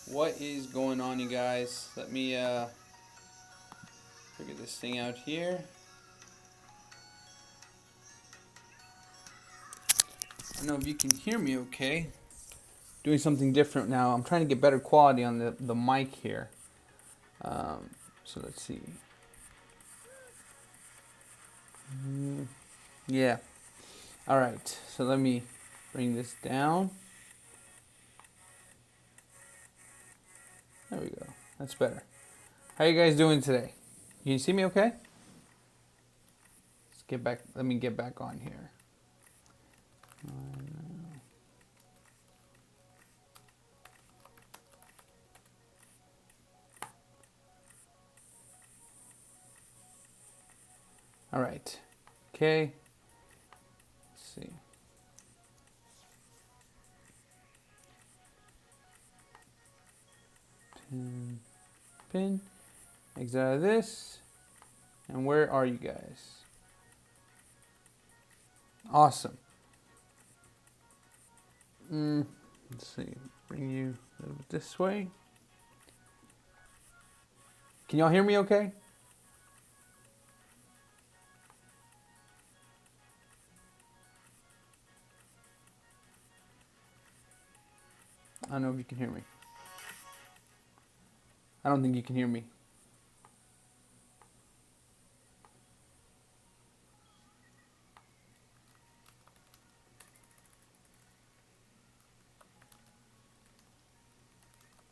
What is going on, you guys? Let me figure this thing out here. I don't know if you can hear me okay. Doing something different now. I'm trying to get better quality on the mic here. So let's see. Yeah. All right. So let me bring this down. There we go. That's better. How you guys doing today? Can you see me okay? Let's get back. Let me get back on here. All right. Okay. Let's see. Pin. Exit out of this. And where are you guys? Awesome. Let's see. Bring you a little bit this way. Can y'all hear me okay? I don't know if you can hear me. I don't think you can hear me.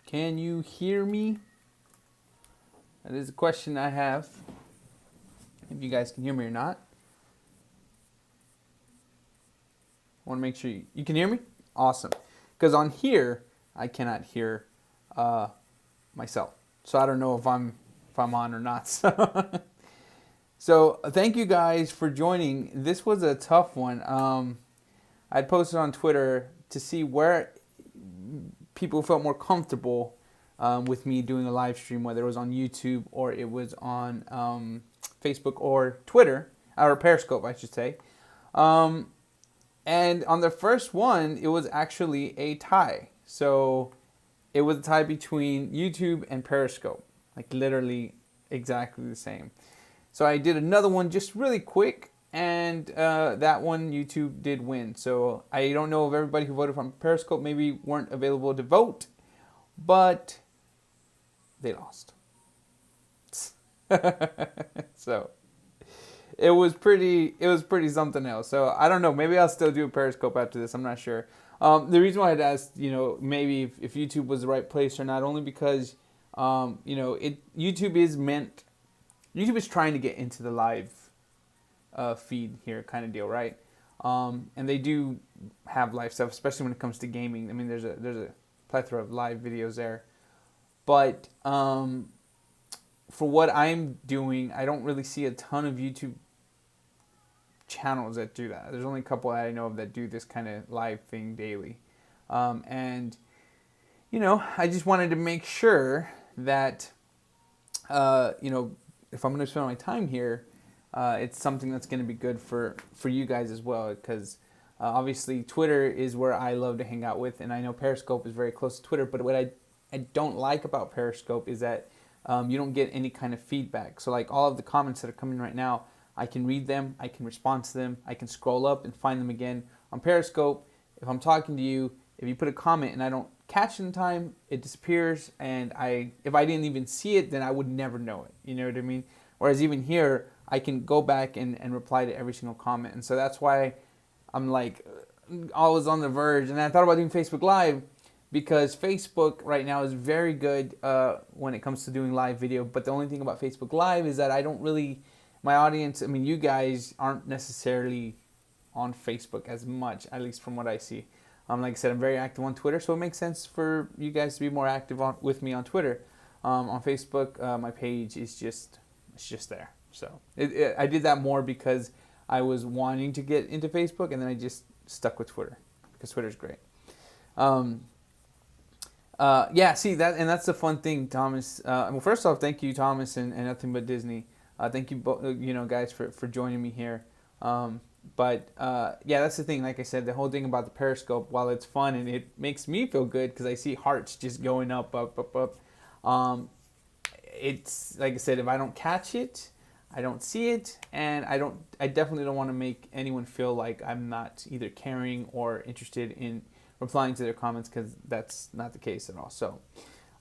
Can you hear me? That is a question I have. If you guys can hear me or not. I want to make sure you can hear me. Awesome. Because on here, I cannot hear myself. So I don't know if I'm on or not. So thank you guys for joining. This was a tough one. I posted on Twitter to see where people felt more comfortable with me doing a live stream, whether it was on YouTube or it was on Facebook or Twitter, or Periscope, I should say. And on the first one, it was actually a tie. So it was a tie between YouTube and Periscope, like literally exactly the same. So I did another one just really quick, and that one YouTube did win. So I don't know if everybody who voted from Periscope maybe weren't available to vote, but they lost. So it was pretty something else. So I don't know, maybe I'll still do a Periscope after this. I'm not sure. The reason why I'd asked, maybe if YouTube was the right place or not, only because YouTube is trying to get into the live feed here kind of deal, right? And they do have live stuff, especially when it comes to gaming. I mean, there's a plethora of live videos there. But for what I'm doing, I don't really see a ton of YouTube channels that do that. There's only a couple that I know of that do this kind of live thing daily. And, I just wanted to make sure that, if I'm going to spend my time here, it's something that's going to be good for you guys as well, because obviously Twitter is where I love to hang out with, and I know Periscope is very close to Twitter, but what I don't like about Periscope is that you don't get any kind of feedback. So like all of the comments that are coming right now, I can read them, I can respond to them, I can scroll up and find them again. On Periscope, if I'm talking to you, if you put a comment and I don't catch it in time, it disappears, and if I didn't even see it, then I would never know it. You know what I mean? Whereas even here, I can go back and reply to every single comment. And so that's why I'm like always on the verge. And I thought about doing Facebook Live, because Facebook right now is very good when it comes to doing live video. But the only thing about Facebook Live is that my audience, I mean, you guys aren't necessarily on Facebook as much, at least from what I see. Like I said, I'm very active on Twitter, so it makes sense for you guys to be more active with me on Twitter. On Facebook, my page is just there. So I did that more because I was wanting to get into Facebook, and then I just stuck with Twitter because Twitter's great. See that, and that's the fun thing, Thomas. Well, first off, thank you, Thomas, and Nothing But Disney. Thank you, guys, for joining me here. But yeah, that's the thing. Like I said, the whole thing about the Periscope, while it's fun and it makes me feel good because I see hearts just going up, up, up, up. Um, it's like I said, if I don't catch it, I don't see it, and I definitely don't want to make anyone feel like I'm not either caring or interested in replying to their comments, because that's not the case at all. So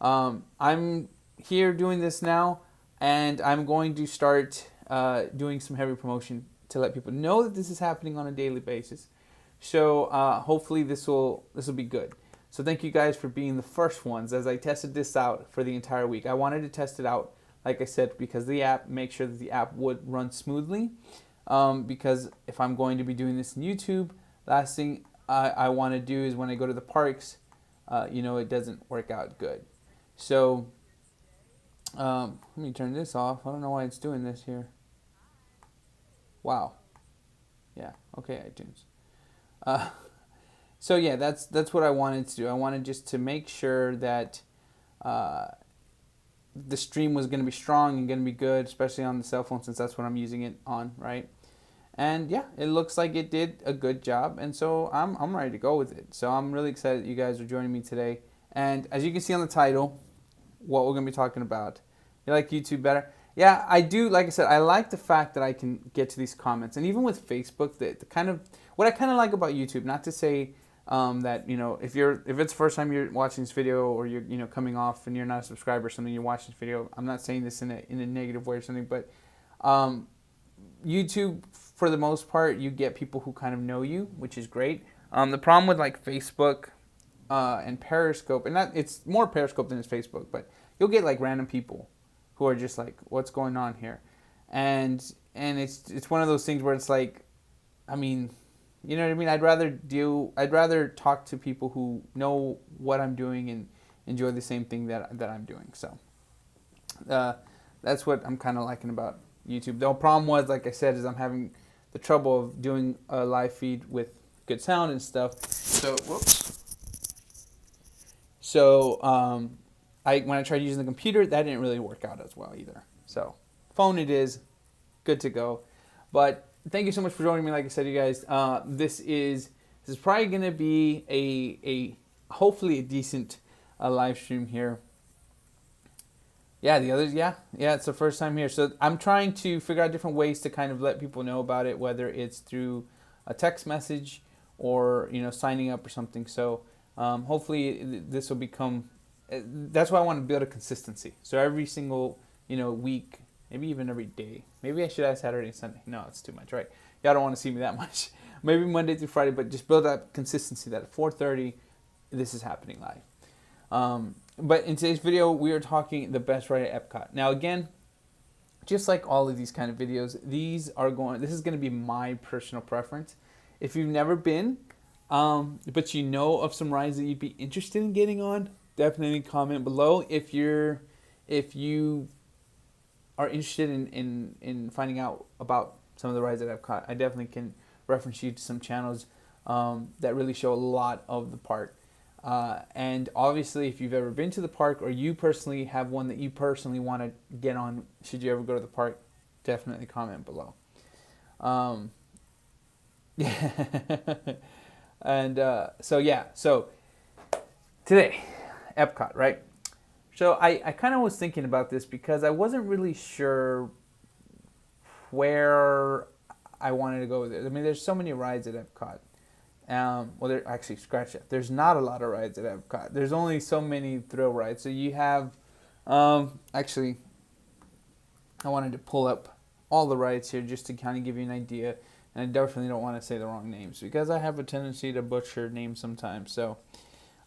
I'm here doing this now, and I'm going to start doing some heavy promotion to let people know that this is happening on a daily basis. So hopefully this will be good. So thank you guys for being the first ones as I tested this out for the entire week. I wanted to test it out, like I said, because the app, make sure that the app would run smoothly. Because if I'm going to be doing this in YouTube, last thing I want to do is when I go to the parks, it doesn't work out good. So let me turn this off. I don't know why it's doing this here. Wow. Yeah. Okay, iTunes. So yeah, that's what I wanted to do. I wanted just to make sure that the stream was going to be strong and going to be good, especially on the cell phone, since that's what I'm using it on, right? And yeah, it looks like it did a good job, and so I'm ready to go with it. So I'm really excited that you guys are joining me today. And as you can see on the title, what we're going to be talking about. You like YouTube better? Yeah, I do. Like I said, I like the fact that I can get to these comments, and even with Facebook, the kind of what I kind of like about YouTube. Not to say that if it's the first time you're watching this video, or you're coming off and you're not a subscriber or something, you're watching this video. I'm not saying this in a negative way or something, but YouTube, for the most part, you get people who kind of know you, which is great. The problem with like Facebook and Periscope, and that it's more Periscope than it's Facebook, but you'll get like random people who are just like, what's going on here? And it's one of those things where it's like, I mean, you know what I mean? I'd rather talk to people who know what I'm doing and enjoy the same thing that I'm doing. So that's what I'm kind of liking about YouTube. The problem was, like I said, is I'm having the trouble of doing a live feed with good sound and stuff. So whoops. So when I tried using the computer, that didn't really work out as well either. So phone it is, good to go. But thank you so much for joining me. Like I said, you guys, this is probably going to be a hopefully a decent live stream here. Yeah, the others, yeah, it's the first time here. So I'm trying to figure out different ways to kind of let people know about it, whether it's through a text message or signing up or something. So hopefully this will become. That's why I want to build a consistency. So every single week, maybe even every day. Maybe I should add Saturday and Sunday. No, it's too much, right? Y'all don't want to see me that much. Maybe Monday through Friday, but just build that consistency that at 4:30, this is happening live. But in today's video, we are talking the best ride at Epcot. Now again, just like all of these kind of videos, this is going to be my personal preference. If you've never been, but you know of some rides that you'd be interested in getting on, definitely comment below. If you are interested in finding out about some of the rides at Epcot, I definitely can reference you to some channels that really show a lot of the park. And obviously, if you've ever been to the park, or you personally have one that you personally want to get on, should you ever go to the park, definitely comment below. And so today, Epcot, right? So I kind of was thinking about this because I wasn't really sure where I wanted to go with it. I mean, there's so many rides at Epcot. Scratch that. There's not a lot of rides at Epcot. There's only so many thrill rides. So you have, I wanted to pull up all the rides here just to kind of give you an idea. And I definitely don't want to say the wrong names because I have a tendency to butcher names sometimes. So,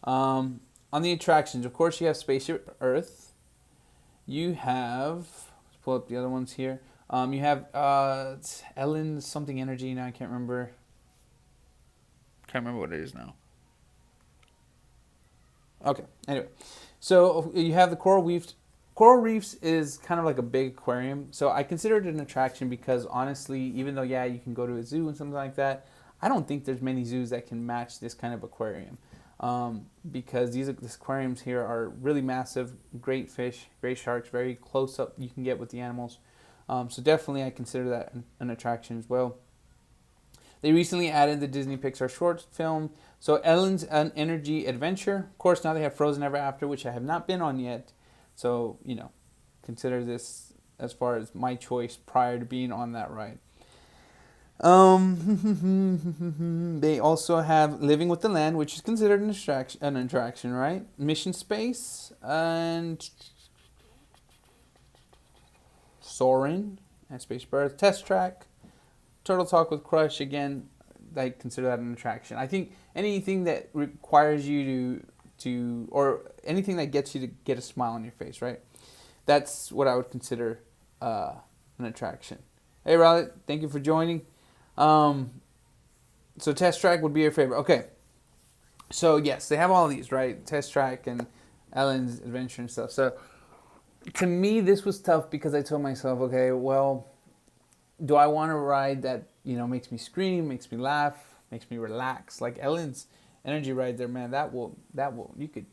on the attractions, of course, you have Spaceship Earth. You have, let's pull up the other ones here. You have Ellen something Energy. Now I can't remember. Can't remember what it is now. Okay, anyway. So you have the Coral Reefs. Coral Reefs is kind of like a big aquarium. So I consider it an attraction because honestly, even though, yeah, you can go to a zoo and something like that, I don't think there's many zoos that can match this kind of aquarium. Because these aquariums here are really massive, great fish, great sharks, very close up you can get with the animals. So definitely I consider that an attraction as well. They recently added the Disney Pixar short film. So Ellen's an Energy Adventure. Of course, now they have Frozen Ever After, which I have not been on yet. So, consider this as far as my choice prior to being on that ride. They also have Living with the Land, which is considered an attraction, right? Mission Space and Soarin' and Space Birth, Test Track, Turtle Talk with Crush. Again, I consider that an attraction. I think anything that requires you or anything that gets you to get a smile on your face, right? That's what I would consider an attraction. Hey, Raleigh, thank you for joining. So Test Track would be your favorite. Okay. So yes, they have all these, right? Test Track and Ellen's Adventure and stuff. So to me, this was tough because I told myself, okay, well, do I want a ride that, makes me scream, makes me laugh, makes me relax? Like Ellen's Energy ride there, man, that will you could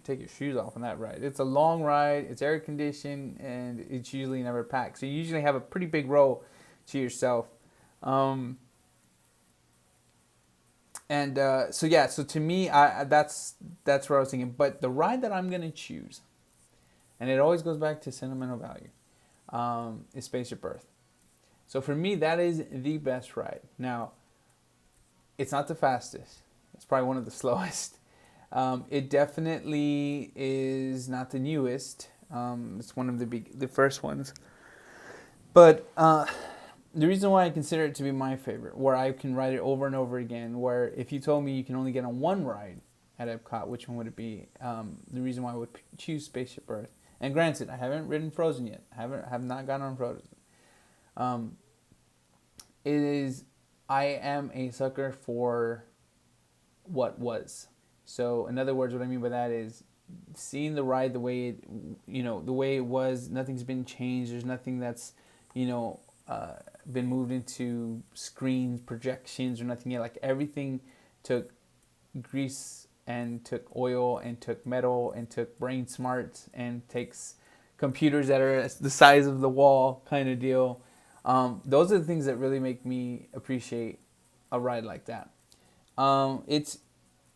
take your shoes off on that ride. It's a long ride, it's air conditioned, and it's usually never packed. So you usually have a pretty big row to yourself. So to me, that's where I was thinking. But the ride that I'm gonna choose, and it always goes back to sentimental value, is Spaceship Earth. So for me, that is the best ride. Now, it's not the fastest. It's probably one of the slowest. It definitely is not the newest. It's one of the first ones. But the reason why I consider it to be my favorite, where I can ride it over and over again, where if you told me you can only get on one ride at Epcot, which one would it be? The reason why I would choose Spaceship Earth. And granted, I haven't ridden Frozen yet. I have not gotten on Frozen. I am a sucker for what was. So in other words, what I mean by that is seeing the ride the way it was. Nothing's been changed. There's nothing that's, been moved into screens, projections, or nothing yet. Like everything took grease and took oil and took metal and took brain smarts and takes computers that are the size of the wall kind of deal. Those are the things that really make me appreciate a ride like that.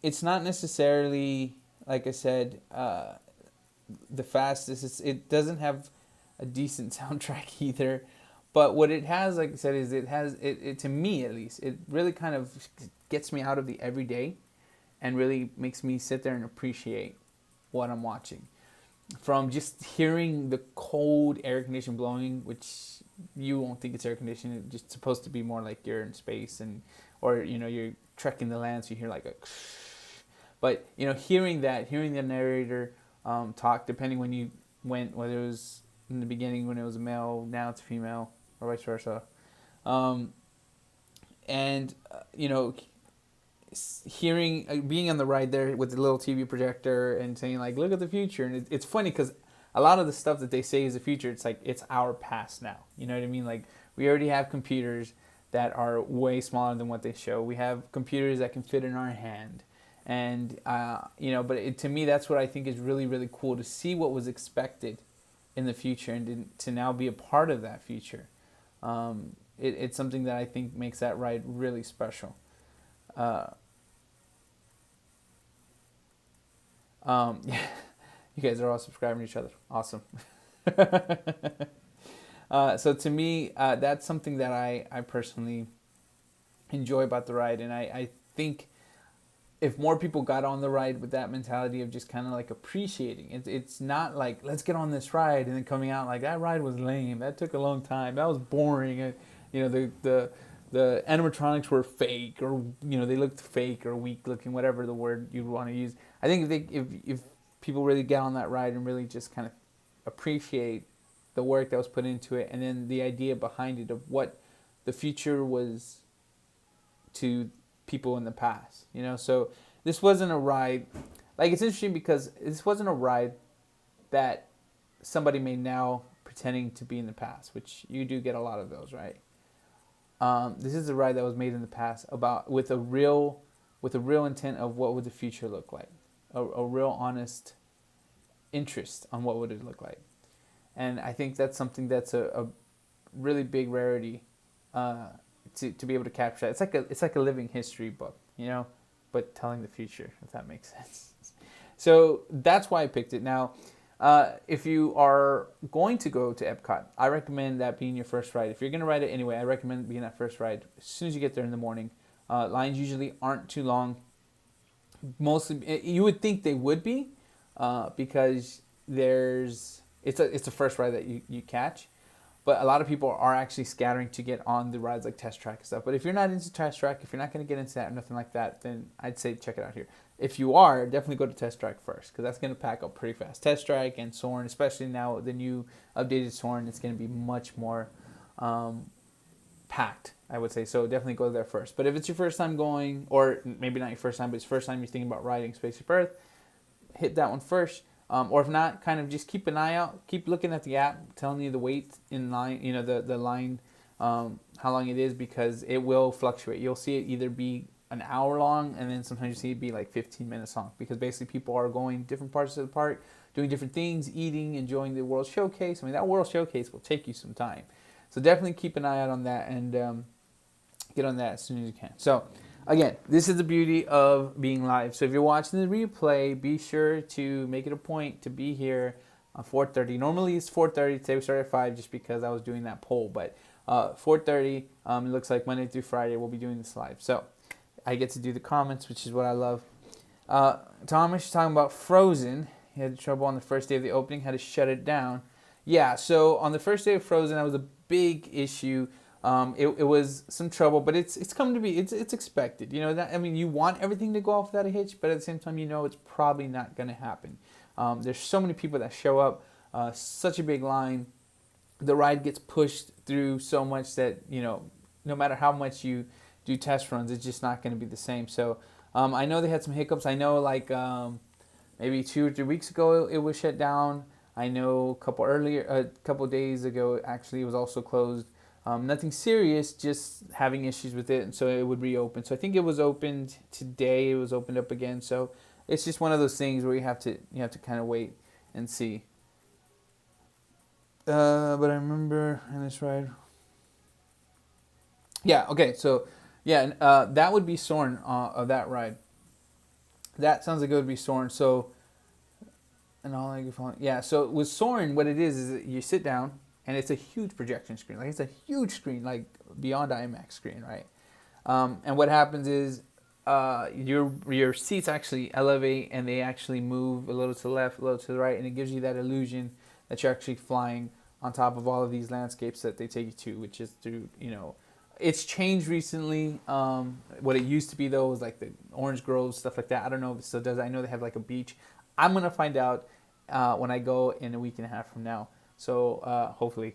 It's not necessarily, like I said, the fastest. It doesn't have a decent soundtrack either. But what it has, like I said, is it to me at least, it really kind of gets me out of the everyday and really makes me sit there and appreciate what I'm watching. From just hearing the cold air conditioning blowing, which you won't think it's air conditioning, it's just supposed to be more like you're in space or you're trekking the land, so you hear like a but hearing the narrator talk, depending when you went, whether it was in the beginning when it was a male, now it's female, or vice versa. Hearing, being on the ride there with the little TV projector and saying like, look at the future. And it's funny because a lot of the stuff that they say is the future, it's like, it's our past now. You know what I mean? Like we already have computers that are way smaller than what they show. We have computers that can fit in our hand. And, to me, that's what I think is really, really cool, to see what was expected in the future and to now be a part of that future. It's something that I think makes that ride really special. You guys are all subscribing to each other. Awesome. So to me, that's something that I personally enjoy about the ride. And I think if more people got on the ride with that mentality of just kind of like appreciating it, it's not like, let's get on this ride and then coming out like, that ride was lame, that took a long time, that was boring, the animatronics were fake, or they looked fake or weak looking, whatever the word you want to use. I think if people really get on that ride and really just kind of appreciate the work that was put into it, and then the idea behind it of what the future was to people in the past, so this wasn't a ride, like, it's interesting because this wasn't a ride that somebody made now pretending to be in the past, which you do get a lot of those, right? This is a ride that was made in the past with a real intent of what would the future look like, a real honest interest on what would it look like. And I think that's something that's a really big rarity to be able to capture that. It's like a living history book, you know, but telling the future, if that makes sense. So that's why I picked it. Now, if you are going to go to Epcot, I recommend that being your first ride. If you're going to ride it anyway, I recommend being that first ride as soon as you get there in the morning. Lines usually aren't too long. Mostly, you would think they would be, because it's a first ride that you catch. But a lot of people are actually scattering to get on the rides like Test Track and stuff. But if you're not into Test Track, if you're not going to get into that or nothing like that, then I'd say check it out here. If you are, definitely go to Test Track first, because that's going to pack up pretty fast. Test Track and Soarin', especially now the new updated Soarin', it's going to be much more packed, I would say. So definitely go there first. But if it's your first time going, or maybe not your first time, but it's first time you're thinking about riding Spaceship Earth, hit that one first. Or if not, kind of just keep an eye out. Keep looking at the app, telling you the wait in line, you know, the line, how long it is, because it will fluctuate. You'll see it either be an hour long, and then sometimes you see it be like 15 minutes long, because basically people are going different parts of the park, doing different things, eating, enjoying the World Showcase. I mean, that World Showcase will take you some time. So definitely keep an eye out on that, and get on that as soon as you can. So again, this is the beauty of being live. So if you're watching the replay, be sure to make it a point to be here at 4:30. Normally it's 4:30. Today we started at 5 just because I was doing that poll. But 4:30, it looks like Monday through Friday we'll be doing this live. So I get to do the comments, which is what I love. Thomas talking about Frozen. He had trouble on the first day of the opening, had to shut it down. Yeah, so on the first day of Frozen, that was a big issue. It was some trouble, but it's come to be, it's expected. You know, that, I mean, you want everything to go off without a hitch, but at the same time, you know it's probably not going to happen. There's so many people that show up, such a big line. The ride gets pushed through so much that, you know, no matter how much you do test runs, it's just not going to be the same. So I know they had some hiccups. I know like maybe 2 or 3 weeks ago it was shut down. I know a couple days ago, actually, it was also closed. Nothing serious, just having issues with it, and so it would reopen. So I think it was opened today. It was opened up again. So it's just one of those things where you have to kind of wait and see. But I remember in this ride. Yeah. Okay. So yeah, that would be Soarin' of that ride. That sounds like it would be Soarin'. So and all I can find. Yeah. So with Soarin', what it is that you sit down. And it's a huge projection screen. Like, it's a huge screen, like beyond IMAX screen, right? And what happens is your seats actually elevate, and they actually move a little to the left, a little to the right, and it gives you that illusion that you're actually flying on top of all of these landscapes that they take you to, which is through, you know, it's changed recently. What it used to be, though, was like the orange groves, stuff like that. I don't know if it still does. I know they have like a beach. I'm going to find out when I go in a week and a half from now. So hopefully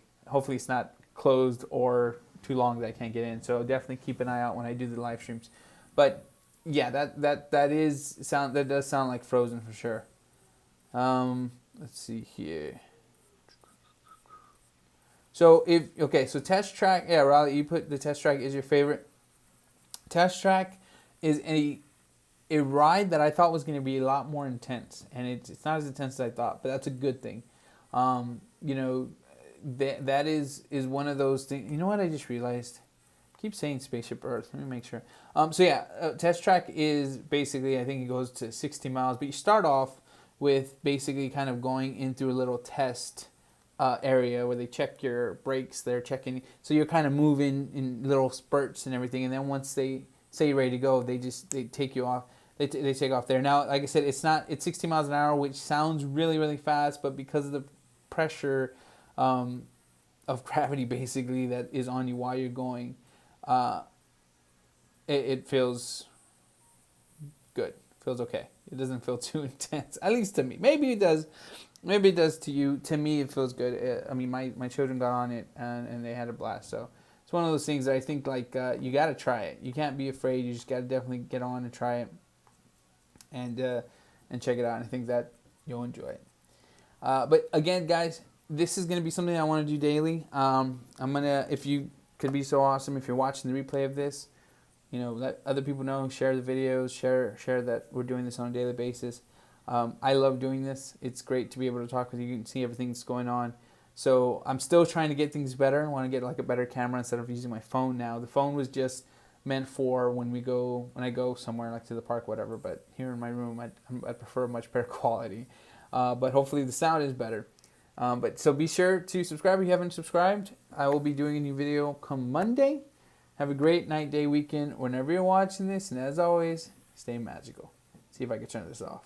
it's not closed or too long that I can't get in. So definitely keep an eye out when I do the live streams. But yeah, that does sound like Frozen for sure. Let's see here. So so Test Track, yeah, Raleigh, you put the Test Track is your favorite. Test Track is a ride that I thought was going to be a lot more intense, and it's not as intense as I thought, but that's a good thing. You know, that is one of those things. You know what I just realized? I keep saying Spaceship Earth. Let me make sure. So yeah, Test Track is basically, I think it goes to 60 miles, but you start off with basically kind of going into a little test area where they check your brakes. They're checking, so you're kind of moving in little spurts and everything, and then once they say you're ready to go, they take you off. They take off there. Now, like I said, it's 60 miles an hour, which sounds really, really fast, but because of the pressure of gravity, basically, that is on you while you're going, it feels good. It feels okay. It doesn't feel too intense, at least to me. Maybe it does. Maybe it does to you. To me, it feels good. I mean, my children got on it, and they had a blast. So it's one of those things that I think, like, you got to try it. You can't be afraid. You just got to definitely get on and try it. And check it out. And I think that you'll enjoy it. But again, guys, this is going to be something I want to do daily. I'm going to, if you could be so awesome, if you're watching the replay of this, you know, let other people know, share the videos, share that we're doing this on a daily basis. I love doing this. It's great to be able to talk with you. You can see everything that's going on. So I'm still trying to get things better. I want to get like a better camera instead of using my phone now. The phone was just meant for when I go somewhere like to the park, whatever. But here in my room, I prefer much better quality. But hopefully the sound is better. But so be sure to subscribe if you haven't subscribed. I will be doing a new video come Monday. Have a great night, day, weekend, whenever you're watching this. And as always, stay magical. See if I can turn this off.